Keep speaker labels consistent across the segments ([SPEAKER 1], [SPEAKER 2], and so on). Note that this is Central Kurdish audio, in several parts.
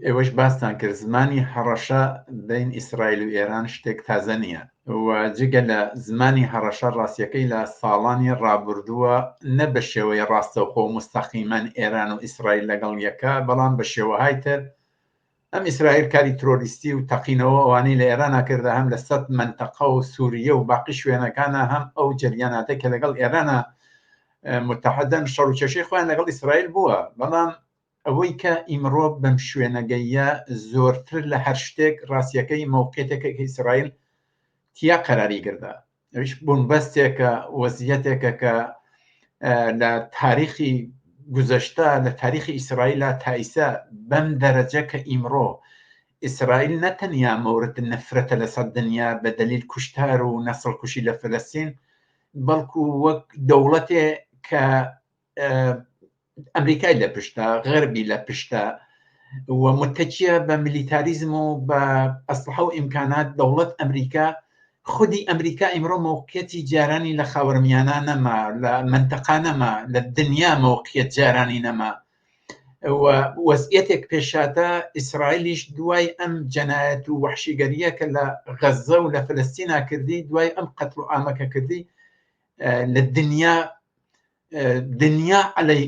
[SPEAKER 1] ئێوەش باستان کرد زمانی هەڕەشە بین ئیسرائیل و ئێران شتێک تازە نییە و جگە لە زمانی هەڕەشە ڕاستیەکەی لە ساڵانی ڕابردووە نە بە شێوەی ڕاستەوخۆ مستەقیمەن ئێران و ئیسرائیل لەگەڵ یەکە بەڵام بە شێوەهای تر ئەم ئیسرائیل کاری ترۆریستی و تەقینەوە ئەوانەی لە ئێرانە کردە هەم لە سەد منتەقە و سووریە و باقی شوێنەکانە هەم ئەو جەریاناتە کە لەگەڵ ئێرانە متحدەن شەڕ و کێشەی خۆیان لەگەڵ ئیسرائیل بووە بەڵام ئەوەی کە ئیمڕۆ بەم شوێنەگەیە زۆرتر لە هەر شتێک ڕاستیەکەی مەوقعیتێکە ئیسرائیل تیا قەراری گردا ئەوش بوونبەستێکە وەزیەتێکە کە لە تاریخی گوزەشتە لە تاریخی ئیسرائیلە تایسە بەم دەرەجە کە ئیمڕۆ ئیسرائیل نەتەنیا مەورد نەفرەتە لەسەر دنیا بە دلیل کوشتار و نەسڵ کوشی لە فلەستین بەڵکو وەک دەوڵەتێ کە ئەمریکای لە پشتە غەربی لە پشتە و متەکیە بە میلیتاریزم و بە ئەسلحە و ئیمکانات دەوڵەت ئەمریکا خودی ئەمریکا ئیمڕۆ موقعیەتی جارانی لە خاوەرمیانە نەما لە منتەقا نەما لە دنیا موقعیت جارانی نەما وەزعیەتێک پێشاتە ئیسرائیلیش دوای ئەم جەنایەت و وەحشیگەریە کە لە غەزە و لە فلەستینا کردی دوای ئەم قەتڵ و ئامەکە کردی لە دنیا عەلەی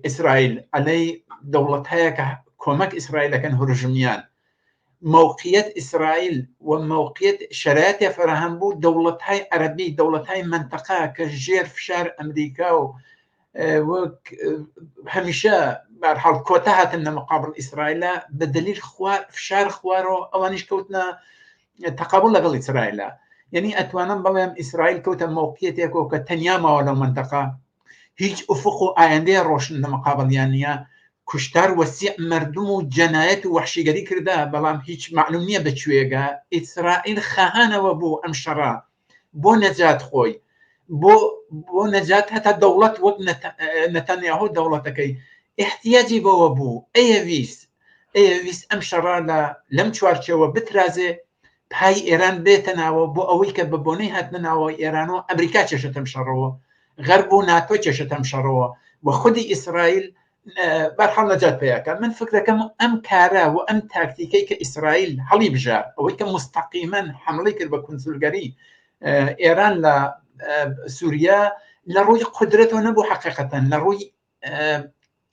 [SPEAKER 1] ئیسرائیل عەلەی دەوڵەتهەیە کە کۆمەک ئیسرائیلەکەن هورژمیان موقعیت ئیسرائیل و موقعیت شرایطی فراهم بوو دەوڵەتهای عەرەبی دەوڵەتهای منتەقە کە ژێر فشار ئەمریکا و وەک هەمیشە بەرحاڵ کۆتا هاتن لە مقابل ئیسرائیلە بە دلیل فشار خوارەوە ئەوانیش کەوتنە تەقابل لەگەڵ ئیسرائیلە یعنی ئەتوانم بڵێم ئیسرائیل کەوتە موقعیتێکەوە کە تەنیا ماوە لەو منتەقە هیچ ئوفق و ئایندەیە ڕۆشن لە مقابلیان نییە کوشتار وەسیع مردم و جەنایەت و وەحشیگەری کردا بەڵام هیچ معلوم نییە بەکوێگە ئیسرائیل خەهانەوە بوو ئەم شەڕە بۆ نەجات خۆی بۆ نەجات هەتا دەوڵەت وەک نەتەنیاهو دەوڵەتەکەی احتیاجی بەوە بوو ئەیەویست ئەم شەڕە لەم چوارچەوە بترازێ پای ئێران بێتە ناوە بۆ ئەوەی کە بە بۆنەی هاتنە ناوە ئێرانەوە ئەمریکا کێشەتەم شەڕەوە غەرب و ناتۆ کێشەتەم شەڕەوە و خودی ئیسرائیل بەرحەڵ نەجات پیاکە من فکرەکەم ئەم کارە و ئەم تاکتیکەی کە ئیسرائیل هەڵی بژار ئەوەی کە مستەقیمەن حملەی کرد بە کونسولگەری ئێران لە سووریا لە ڕووی قودرەتەوە نەبوو حقیقەتەن لە ڕووی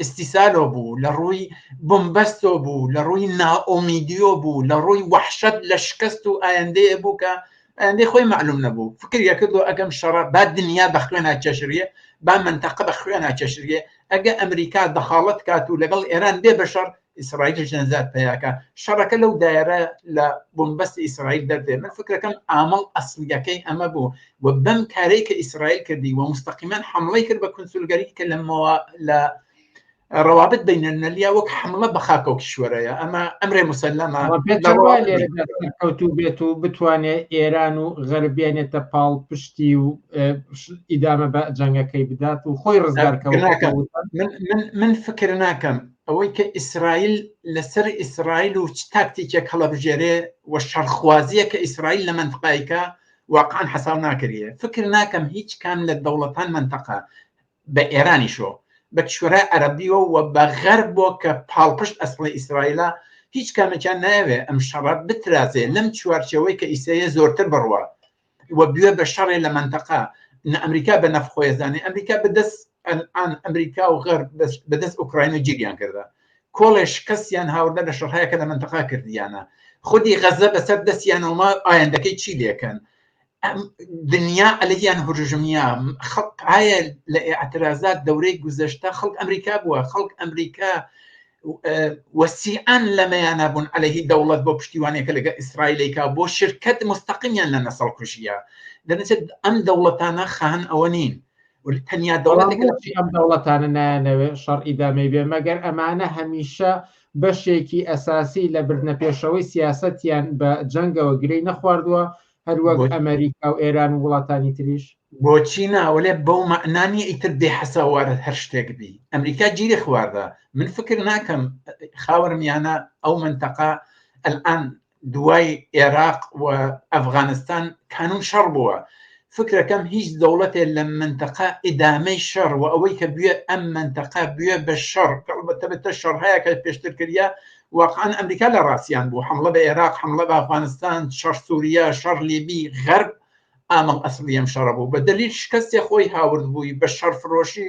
[SPEAKER 1] ئیستیسالۆ بوو لە ڕووی بۆمبەستۆ بوو لە ڕووی نائۆمیدیۆ بوو لە ڕووی وەحشەت لە شکست و ئایندەیە بوو کە ئایندەی خۆی معلوم نەبوو فکریە کردو ئەگەم شەڕە با دنیا بە خوێنە کێشریە با منتەقە بە خوێنە کێشریە ئەگە ئەمریکا دەخاڵەت کات و لەگەڵ ئێران بێ بە شەڕ ئیسرائیلش نەجات پیاکە شەڕەکە لەو دایرە لە بۆمبەستی ئیسرائیل دەردێ من فکرەکەم ئامەڵ ئەسلیەکەی ئەمە بوو و بەم کارەی کە ئیسرائیل کردی و مستەقیمەن حملەی کرد بە کونسولگەری کە لە ڕەوابط بینەلمەلەلیە وەک حملە بە خاکە و کشوەرەیە ئەمە ئەمرێ مسەلەمە
[SPEAKER 2] کەوتوو بێت و بتوانێت ئێران و غەربیانێتە پاڵ پشتی و ئیدامە بە جەنگەکەی بدات و خۆی ڕزگارکەوت
[SPEAKER 1] من فکر ناکەم ئەوەی کە ئیسرائیل لەسەر ئیسرائیل و تاکتیکێک هەڵەبژێرێ و شەڕخوازیە کە ئیسرائیل لە منتقایکە واقعاً حەساب ناکردیە فکر ناکەم هیچ کام لە دەوڵەتان منتەقە بە ئێرانیشۆ بە کشوەرە عەرەبیەوە و بە غەرب بۆ کە پاڵپشت ئەسڵی ئیسرائیلە هیچ کامێکیان ناوێ ئەم شەڕە بترازێ لەم چوارچەوەی کە ئیسەیە زۆرتر بڕوە و بوێ بە شەڕێ لە منتەقە ئەمریکا بە نەفخۆیەزانێ ئەمریکا بەدەست ئەمریکا و غەرب بەدەست ئوکراین و گیریان کردە کۆڵێ شکستیان هاوردە لە شەڕهەیەکە لە منتەقا کردیانە خودی غەزە بەسەر دەستیانەوە ئایندەکەی چی لێکەن دنیا عەلەییان هورژمیە خەڵک هەیە لە ئێعترازات دەورەی گوزەشتە خەڵک ئەمریکا بووە خەڵک ئەمریکا وەسیعان لەمەیانە بوون عەلەیهی دەوڵەت بۆ پشتیوانێکە لەگە ئیسرائیلێکا بۆ شرکەت مستەقیمیان لە نەسەڵ کوژیە دەنێت ئەم دەوڵەتانە خان ئەوە نین تەنیا
[SPEAKER 2] ئەم دەوڵەتانە نایانەوێ شەڕ ئیدامەی بێ مەگەر ئەمانە هەمیشە بەشێکی ئەساسی لە بردنەپێشەوەی سیاسەتیان بە جەنگەوە گرەی نەخواردووە هەروەک ئەمریکا و ئێران و وڵاتانی تریش
[SPEAKER 1] بۆچی ناوەلێ بەو معنانی ئیتر بێ حەساوارە هەر شتێک بی ئەمریکا گیری خواردە من فکر ناکەم خاوەرمیانە ئەو منتەقە ئەلئان دوای عێراق و ئەفغانستان کانون شەڕ بووە فکرەکەم هیچ دەوڵەتێ لە منتەقە ئیدامەی شەڕ و ئەوەی کە بوێ ئەم منتەقە بوێ بە شەڕ بەتە شەڕ هەیە کە پێشتر کردیا واقعا ئەمریکا لە ڕاستیان بوو، حملە بە عێراق، حملە بە ئەفغانستان، شەڕ سووریا، شەڕ لیبی، غەرب ئامەڵ ئەسڵی ئەم شەڕە بوو بە دلیل شکستی خۆی هاورد بووی بە شەڕفرۆشی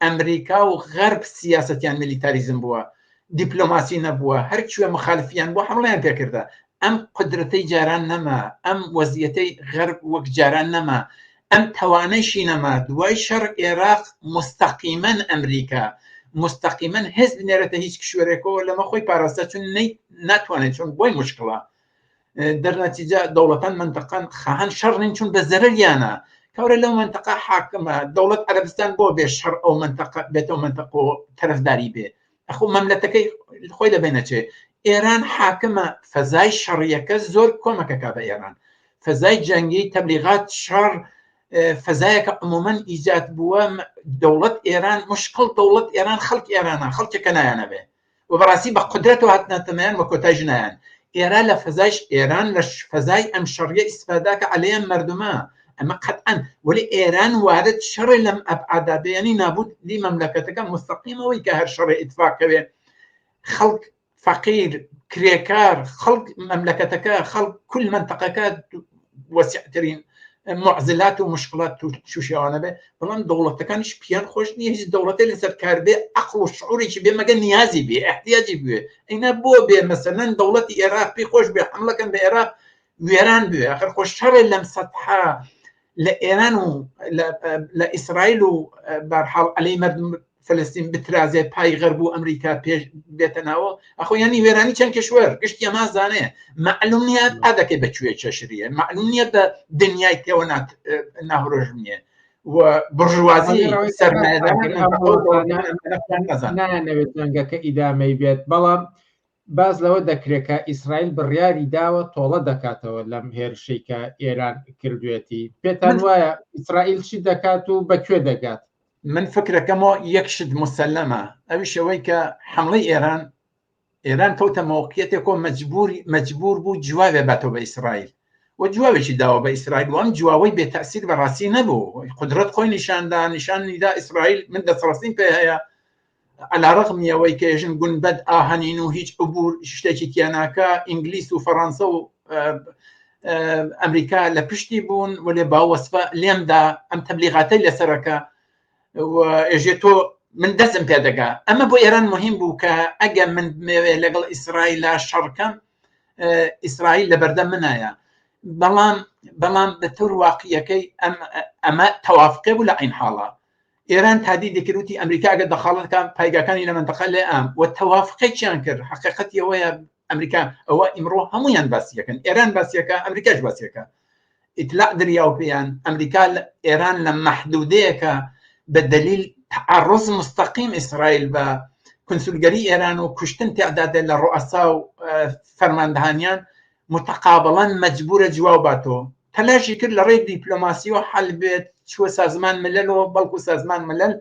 [SPEAKER 1] ئەمریکا و غەرب سیاسەتیان میلیتاریزم بووە، دیپلۆماسی نەبووە، هەرکوێ مخالفیان بووە حمڵیان پێکردە. ئەم قدرەتەی جاران نەما، ئەم وەزیەتەی غەرب وەک جاران نەما، ئەم توانەیشی نەما. دوای شەڕ عێراق مستەقیمەن ئەمریکا مستەقیمەن هێز بنێرێتە هیچ کشوێرێکەوە لەمە خۆی پاراستە، چون ناتوانێت، چون بۆی مشکڵە. دەرنەتیجە دەوڵەتان منتەقەن خەهەن شەڕ نین، چون بە زەرەریانە کەورە لەو منتەقە حاکمە. دەوڵەت عەرەبستان بۆ بێ شەڕ ئەو منتەقە بێتەوە منتەقە و تەرەفداری بێ، ئەخۆ مەملەتەکەی خۆی دەبێنەچێ. ئێران حاکمە، فەزای شەڕیەکە زۆر کۆمەکەکە بە ئێران، فەزای جەنگی تەبلیغات شەڕ فەزایەکە عمومەن ئیجاد بووە. دەوڵەت ئێران مشکڵ، دەوڵەت ئێران خەڵک ئێرانە، خەڵکێکە نایانە بێ و بەڕاستی بە قدرەت و هاتنەتەمەیان وە کۆتای ژنایان. ئێران لە فەزایش ئێران لە فەزای ئەم شەڕیە ئیسفاداکە عەلەیەن مەردومە، ئەمە قەتعەن. وەلی ئێران وارد شەڕی لەم ئەبعادا بێ، یعنی نابوت دی مەملەکەتەکە مستەقیمەوەی کە هەر شەڕی ئیتفاقەوێ، خەڵک فەقیر، کرێکار، خەڵک مەملەکەتەکە، خەڵک کل منتەقەکە وەسیعترین معزلات و مشکلات تووشیانە بێ. بەڵام دەوڵەتەکانیش پیان خۆش نییە هیچ دەوڵەتی لەسەر کار بێ عەقڵ و شعورێکی بێ مەگە نیازی بێ، احتیاجی بێ. ئەینا بۆ بێ مەسەلەن دەوڵەتی عێراق پێی خۆش بێ حملەکەن بە عێراق وێران بێ. ئەخر خۆ شەڕێ لەم سەتحا لە ئێران و لە ئیسرائیل و بەرحاڵ عەلەی مەردم فلسطین بترازێ پای غەرب و ئەمریکا پێش بێتە ناوە. ئەخۆ یانی وێرانی چەند کشوەر گشتی ئەما زانێ، معلوم نییە ئادەکەی بەکوێ چەشریە، معلوم نییە بە دنیای تێوە ناهڕۆژ نییە و بڕژوازی
[SPEAKER 2] نانەوێت جەنگەکە ئیدامەی بێت. بەڵام باز لەوە دەکرێت کە ئیسرائیل بڕیاری داوە تۆڵە دەکاتەوە لەم هێرشەی کە ئێران کردوێتی. پێتان وایە ئیسرائیل چی دەکات و بەکوێ دەگات؟
[SPEAKER 1] من فکرەکەمەوە یەکشت مسلەمە، ئەویشەوەی کە حمڵەی ئێران کەوتە مەوقعیەتێک و مەجبور بوو جوابێ باتەوە بە ئیسرائیل و جوابێکی داوە بە ئیسرائیل و ئەم جوابەی بێتەسیر بەڕاستی نەبوو. قدرەت خۆی نیشاندا ئیسرائیل من دەسەڵاستین پێ هەیە، عەلا ڕەغمی ئەوەی کە ێژن گونبەد ئاهەنین و هیچ عبور شتێکی تیاناکە، ئینگلیس و فەڕەنسە و ئەمریکا لە پشتی بوون و لێ باوەسفە لێمدا ئەم تەبلیغاتەی لەسەرەکە ئێژێ تۆ من دەستم پێ دەگا. ئەمە بۆ ئێران مهم بوو کە ئەگەر من بمەوێ لەگەڵ ئیسرائیللا شەڕکەم، ئیسرائیل لە بەردەم منایە. بەڵام بەتەور واقعیەکەی ئەمە تەوافقێ بوو لە عین حاڵە. ئێران تادی دەکروتی ئەمریکا ئەگەر دەخاڵەتەکان پایگاکانی لە منتەقە لێ ئام و تەوافقێکیان کرد. حقیقەتی ئەوەیە ئەمریکا ئەوە ئیمڕۆ هەمویان باسیەکەن، ئێران باسیەکە، ئەمریکاش باسیەکە. ئیتلاع دریاو پێیان ئەمریکا ئێران لە مەحدودەیەکە بەدەلیل تعرض مستەقیم ئیسرائیل بە کنسولگەری ئێران و کوشتن تعدادە لە ڕوئەسا و فەرماندەهانیان متقابڵەن مەجبورە جواب باتەوە. تەلاشی کرد لە ڕێی دیپلۆماسی و حەل بێت، چوە سازمان ملەلەوە، بەڵکو سازمان ملەل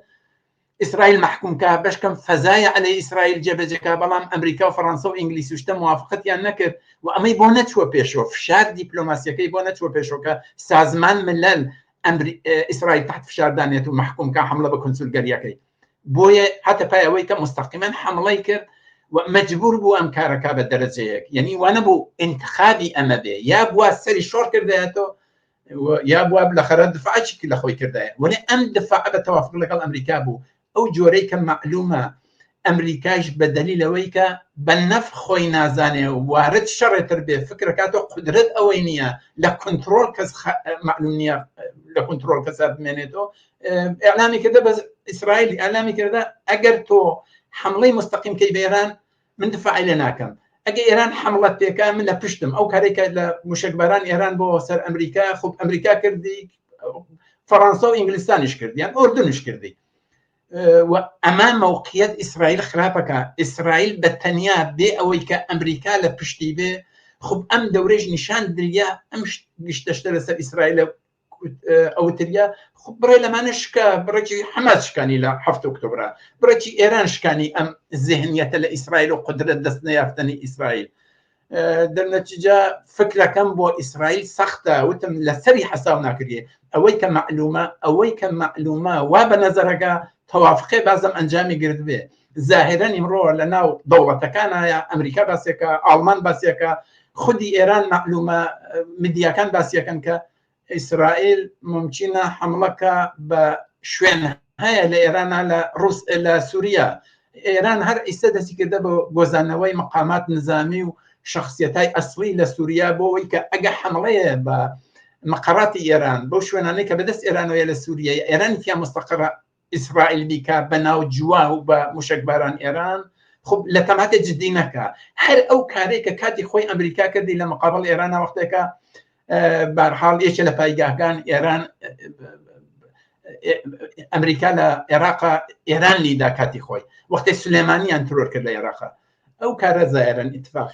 [SPEAKER 1] ئیسرائیل محکومکە بەشکەم فەزایە عەلەی ئیسرائیل جێبەجێکە. بەڵام ئەمریکا و فەڕەنسا و ئینگلیس و شتە موافقەتیان نەکرد و ئەمەی بۆ نەچووە پێشەوە، فشار دیپلۆماسیەکەی بۆ نەچووە پێشەوە کە سازمان ملەل ئیسرائیل تحت فشاردانێت و محکومکە حملە بە کنسولگەریەکەی. بۆیە هاتە پای ئەوەی کە مستەقیمەن حمڵەی کرد و مەجبور بوو ئەم کارەکە بە دەرەجەیەک، یعنی وانە بوو انتخابی ئەمە بێ، یا بووە سەری شۆڕ کردایەتەوە یا بووە لە خەرە دفاعی لە خۆی کردایە. وەلی ئەم دفاع بە تەوافق لەگەڵ ئەمریکا بوو. ئەو جۆرەی کە معلومە ئەمریکاش بە دەلیلەوەی کە بە نەفع خۆی نازانێ و وارد شەڕێتر بێ، فکرەکاتەوە قدرەت ئەوەی نییە لە کنترۆل کەس معلوم نییە لە کنترۆل کەسا بمێنێتەوە. ئێعلامی کردە بە ئیسرائیل، ئێعلامی کردە ئەگەر تۆ حمڵەی مستەقیم کەی بە ئێران من دفاعی لێ ناکەم، ئەگە ئێران حمڵەت پێکا من لە پشتم. ئەو کارێکە لە موشکباران ئێران بۆ سەر ئەمریکا، خۆ ئەمریکا کردی، فەڕەنسا و ئینگلیستانیش کردیان، ئوردنش کردی. و ئەمە موقعیت ئیسرائیل خراپەکە. ئیسرائیل بە تەنیا بێ ئەوەی کە ئەمریکا لە پشتی بێ، خب ئەم دەورەش نیشان دریا ئەم گشتەشتە لەسەر ئیسرائیل ئەوتریا خب بڕێ لەمانە شکا، بڕێکی حەماس شکانی لە 7 ئۆکتۆبرە، بڕێکی ئێران شکانی ئەم ذهنیەتە لە ئیسرائیل و قدرەت دەست نەیافتنی ئیسرائیل. دەرنەتیجە فکرەکەم بۆ ئیسرائیل سەختە، وتم لەسەری حەساو ناکردێ. ئەوەی کە معلومە وا بە نەزەرەکە تەوافقێ بازم ئەنجامی گرت بێ. ظاهرا ئمڕۆ لە ناو دەوڵەتەکانە ئەمریکا باسیەکە، ئاڵمان باسیەکە، خودی ئێران معلومە میدیاکان باسیەکەن کە ئیسرائیل ممکنە حملەکە بە شوێن هەیە لە ئێرانە لە سووریا. ئێران هەر ئیستا دەستی کردە بە گۆزانەوەی مقامات نظامی و شخصیەتای ئەسڵی لە سووریا بۆەوەی کە ئەگە حملەیە بە مقڕاتی ئێران بەو شوێنانەی کە بەدەست ئێرانەوەیە لە سووریا، ئێرانی تیا مستەقڕە ئیسرائیل بیکە بە ناو جووا و بە موشکباران ئێران، خب لە تەماتە جدی نەکە. هەر ئەو کارێک کە کاتی خۆی ئەمریکا کردی لە مقابل ئێرانە وەختێکە بەرحاڵ یەکێ لە پایگاهەکان ئێران ئەمریکا لە عێراقا ئێران لیدا کاتی خۆی وەختی سلێمانیان ترۆر کرد لە عێراقا، ئەو کارە زائرن ئیتفاق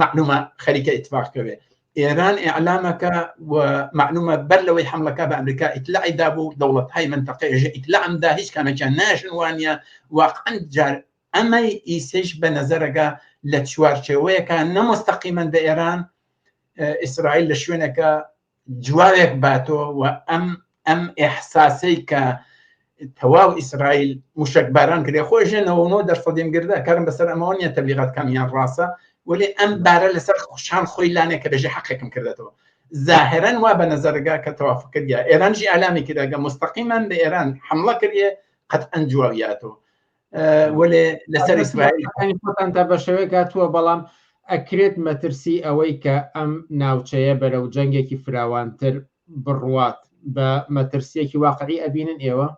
[SPEAKER 1] معلومە خەریکە ئیتفاقکەوێ. ئێران ئیعلامەکە و معلومە بەر لەوەی حملەکە بە ئەمریکا ئیتلاعی دابوو، دەوڵەت‌های منتەقەیەژە ئیتلاعمدا هیچ کامێکیان ناشن وانە واقعاً جار ئەمەی ئیسش بە نەزەرەکە لە چوارچێوەیەکە نەمستەقیمەن بە ئێران ئیسرائیل لە شوێنەکە جوارێک باتەوە و ئەم ئێحساسەی کە تەواو ئیسرائیل موشکباران کردێ خۆی ژێنەوە 90% گردە کارم بەسەر ئەمەوە نیە تەبلیغات کامیان ڕاستە، ولی ئەم بارە لەسەر خوشان خۆی لانێ کە بێژێ حەقێکم کردێتەوە. ظاهرا وا بە نەزەرگا کە تەوافق کردیا ئێرانجی ئالامی کردەگە مستەقیمان بە ئێران حملە کردێ قەتعەن جواویاتەوە، ولی لەسەر ئیسرائیل
[SPEAKER 2] تا بە شێوەیە گاتووە. بەڵام ئەکرێت مەترسی ئەوەی کە ئەم ناوچەیە بەرەو جەنگێکی فراوانتر بڕوات بە مەترسیەکی واقعی ئەبینن ئێوە؟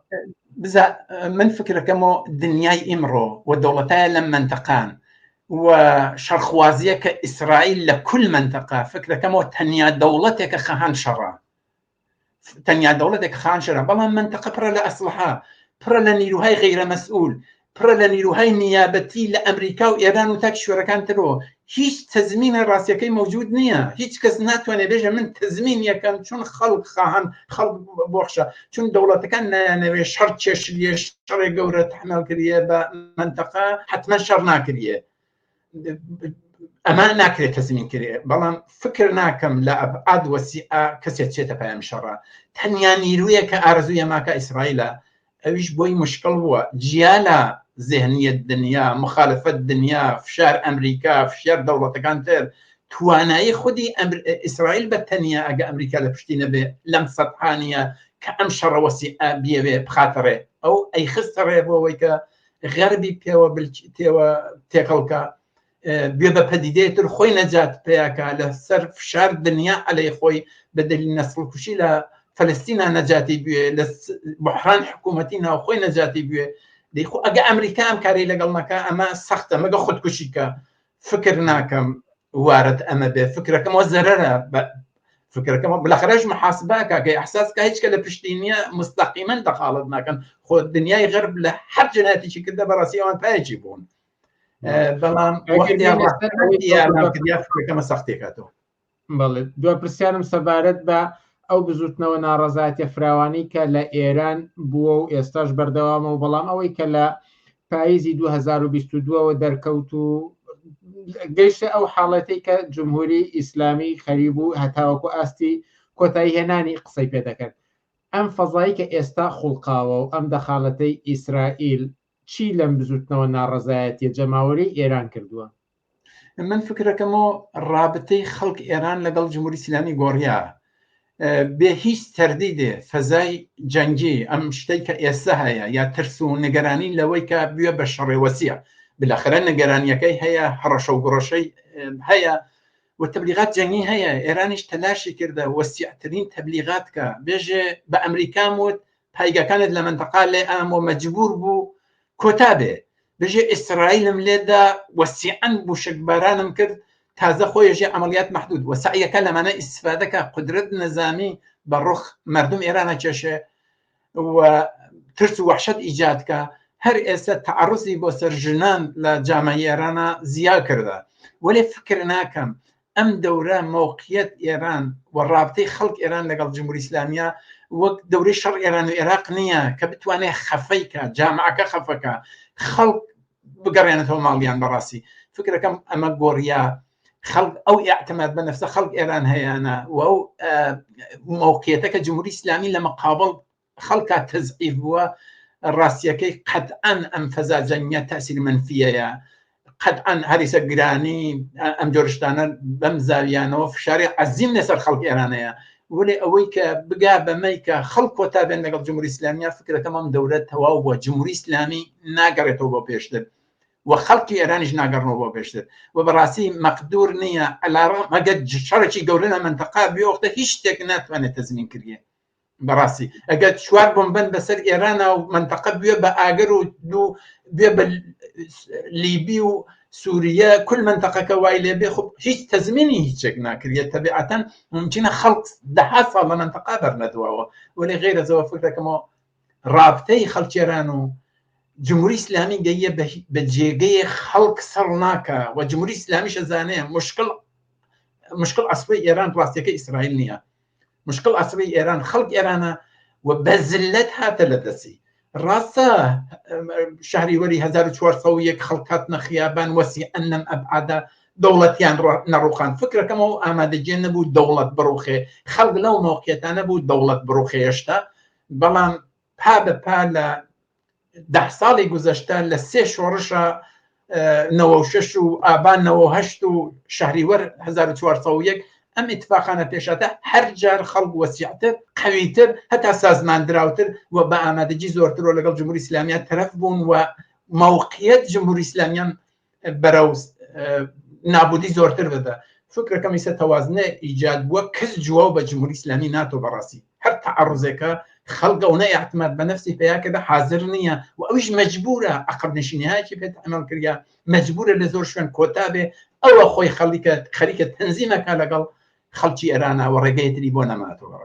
[SPEAKER 1] من فکرەکەمەوە دنیای ئیمڕۆ و دەوڵەتایە لەم منتەقان و شەرخوازیە کە ئیسرائیل لە کل منتەقە فکرەکەمەوە تەنیا دەوڵەتێکە خەهان شەڕە، تەنیا دەوڵەتێک خەهان شەڕە، بەڵام منتەقە پڕە لە ئەسلحە، پڕە لە نیروهای غیرە مەسئول، پڕە لە نیروهای نیابەتی لە ئەمریکا و ئێران و تاک شوێرەکان ترەوە. هیچ تەزمینە ڕاستیەکەی موجود نییە، هیچ کەس ناتوانێت بێژە من تەزمین یەکەم چون خەڵک خەهان خەڵک بۆخشە، چون دەوڵەتەکان نانەوێت شەڕ چێشلیە شەڕێک گەورە تەحمێل کردیە بە منتەقە حتمما شەڕ ناکردیە، ئەمە ناکرێت تەزمین کردێ. بەڵام فکر ناکەم لە ئەبعاد وەسیعە کەسێک چێتە پایان شەڕە. تەنیا نیرویە کە ئارزوویە ماکە ئیسرائیلە، ئەویش بۆی مشکل بووە جیالە ذهنیت دنیا، مخالفت دنیا، فشار ئەمریکا، فشار دەوڵەتەکان تر، توانایی خودی ئیسرائیل بە تەنیا ئەگە ئەمریکا لە پشتی نەبێ لەم سەدحانیە کە ئەم شەڕە وەسیعە بیەوێ بخاتەڕێ، ئەو ئەی خستەڕێ بۆەوەی کە غەربی پێوە تێکەڵکە بێ بە پەدیدەیەتر خۆی نەجات پێیاکە لە سەر فشار دنیا عەلەی خۆی بە دەلیل نەسڵکوشی لە فەلەستینە نەجاتی بوێ، لە بحران حکوومەتی ناوخۆی نەجاتی بوێ. دەیخۆ ئەگە ئەمریکا ئەم کاری لەگەڵ نەکە ئەمە سەختە، مەگە خودکوشیکە. فکر ناکەم وارد ئەمە بێ، فکرەکەمەوە زەرەرە، فکرەکەمە بەلاخەرەش محاسبەکە کە ئەحساسکە هیچکە لە پشتی نییە مستەقیمەن دەخاڵت ناکەن. خۆ دنیای غەرب لە هەر جنایەتێکی کردە بەڕاستی ئەوان پایەکی بوون، بەڵام فکرەکەمە سەختێکاتەوە.
[SPEAKER 2] بەڵێ دوای پرسیارم سەبارەت بە ئەو بزوتنەوە ناڕەزایەتیە فراوانی کە لە ئێران بووە و ئێستاش بەردەوامە و بەڵام ئەوەی کە لە پاییزی 2022ەوە دەرکەوت و گەیشتە ئەو حاڵەتەی کە جمهوری ئیسلامی خەریب و هەتاوەکو ئاستی کۆتایی هێنانی قسەی پێ دەکرد. ئەم فەزایی کە ئێستا خوڵقاوە و ئەم دەخالەتەی ئیسرائیل چی لەم بزوتنەوە ناڕەزایەتیە جەماوەری ئێران کردووە؟
[SPEAKER 1] من فکرەکەمەوە ڕابطەی خەڵک ئێران لەگەڵ جمهوری ئیسلامی گۆڕیا بێ هیچ تەردیدێ فەزای جەنگی ئەم شتەی کە ئێستا هەیە یا ترس و نگەرانی لەوەی کە بوێ بە شەڕێ وەسیع، بالاخره نگەرانیەکەی هەیە، هەڕەشە و گڕۆشەی هەیە و تەبلیغات جەنگی هەیە. ئێرانیش تەلاشی کردە وەسیعترین تەبلیغات کە بێژێ بە ئەمریکا وت پایگەکانت لە منتەقا لێ ئامۆ مەجبور بوو کۆتا بێ، بێژێ ئیسرائیلم لێدا وەسیعەن بوشکبارانم کرد، تازە خۆیژێ عملیات محدود و سعیەکە لەمانە ئیسفادەکە قدرت نظامی بە ڕوخ مردم ئێرانە کێشێ و ترس و وحشت ئیجادکە. هەر ئێستا تعرضی بۆ سەر ژنان لە جامعەی ئێرانە زیا کردە، ولی فکر ناکەم ئەم دەورە موقعیت ئێران و رابطەی خەڵک ئێران لەگەڵ جمهوری ئیسلامیە وەک دەورەی شەڕ ئێران و عێراق نییە کە بتوانێت خەفەیکە جامعەکە خەفەکە خەڵک بگەڕێنێتەوە ماڵیان. بەڕاستی فکرەکەم ئەمە گۆڕیا خەڵک ئەو ئاعتماد بە نەفسە خەڵک ئێران هەیەە و ئەو موقعیتە کە جمهوری ئیسلامی لە مقابل خەڵکە تەزعیف بووە ڕاستیەکەی قەتعەن ئەم فەزا جەنگیە تەسیر منفیەیە، قەتعەن هەریسە گرانی ئەم جۆرشتانە بەم زاویانەوە فشاری عەزیم لەسەر خەڵکی ئێرانەیە. ولی ئەوەی کە بگا بەمەی کە خەڵک کۆتا بێن لەگەڵ جمهوری ئیسلامیە، فکرەکەم ئەم دەورەت تەواو بووە، جمهوری ئیسلامی ناگەڕێتەوە بۆ پێشتر و خەڵکی ئێرانیش ناگەڕنەوە بۆ پێشتر و بەڕاستی مەقدور نییە ئەلاڕەم ئەگەر شەڕێکی گەورە لە منتەقا بێوەختە هیچ شتێک ناتوانێت تەزمین کردێ. بەڕاستی ئەگەر چوار بۆمبەن بەسەر ئێرانە و منتەقە بوێ بە ئاگەر و دوو بێ بە لیبی و سووریە کل منتەقەکە وای لێبێ، خب هیچ تەزمینی هیچێک ناکرێت. تەبیعەتەن ممکنە خەڵک دەها ساڵ لە منتەقا بەرنەدواوە، ولی غێر لەوە فکرەکەمەوە رابطەی خەڵکی ئێران و جمهوری ئیسلامی گەیە بە جێگەی خەڵک سەر ناکە و جمهوری ئیسلامیش ئەزانەیە مشکل ئەسڵی ئێران ڕاستیەکە ئیسرائیل نییە، مشکل ئەسڵی ئێران خەڵک ئێرانە و بە زلت هاتە لە دەستی. ڕاستە شهری وەری 1401 خەڵکات نەخیابان وەسی ئەنەم ئەبعادە دەوڵەتیان نەڕوخان. فکرەکەمەوە ئامادەجێ نەبوو دەوڵەت بڕوخێ، خەڵک لەو مۆقیەتانە بوو دەوڵەت بڕوخێ هێشتا. بەڵام پا بە پا لە 10 ساڵی گوزەشتە لە 3 شۆڕشە 96 و ئابان 98 و شهریوەر 1401 ئەم اتفاقانە پێشاتە هەر جار خەڵک وەسیعتر قەویتر هەتا سازماندراوتر و بە ئامادەجی زۆرترەوە لەگەڵ جمهوری ئیسلامیە تەرەف بوون و موقعیت جمهوری ئیسلامیان بەرەو نابودی زۆرتر بدا. فکرەکەم ئیسە تەوازنە ئیجاد بووە کەس جوواو بە جمهوری ئیسلامی ناتۆ بەڕاستی هەر تەعەڕوزێکە خەڵکە و نەیعتماد بە نەفسی پێیاکەدا حاضر نییە و ئەویش مەجبورە عەقب نشینیهایەکی پێت عەمەل کردیا، مەجبورە لە زۆر شوێن کۆتا بێ، ئەوە خۆی خەریکە تەنزیمەکە لەگەڵ خەڵکی ئێرانە و ڕێگەی تری بۆ نەماتەوە.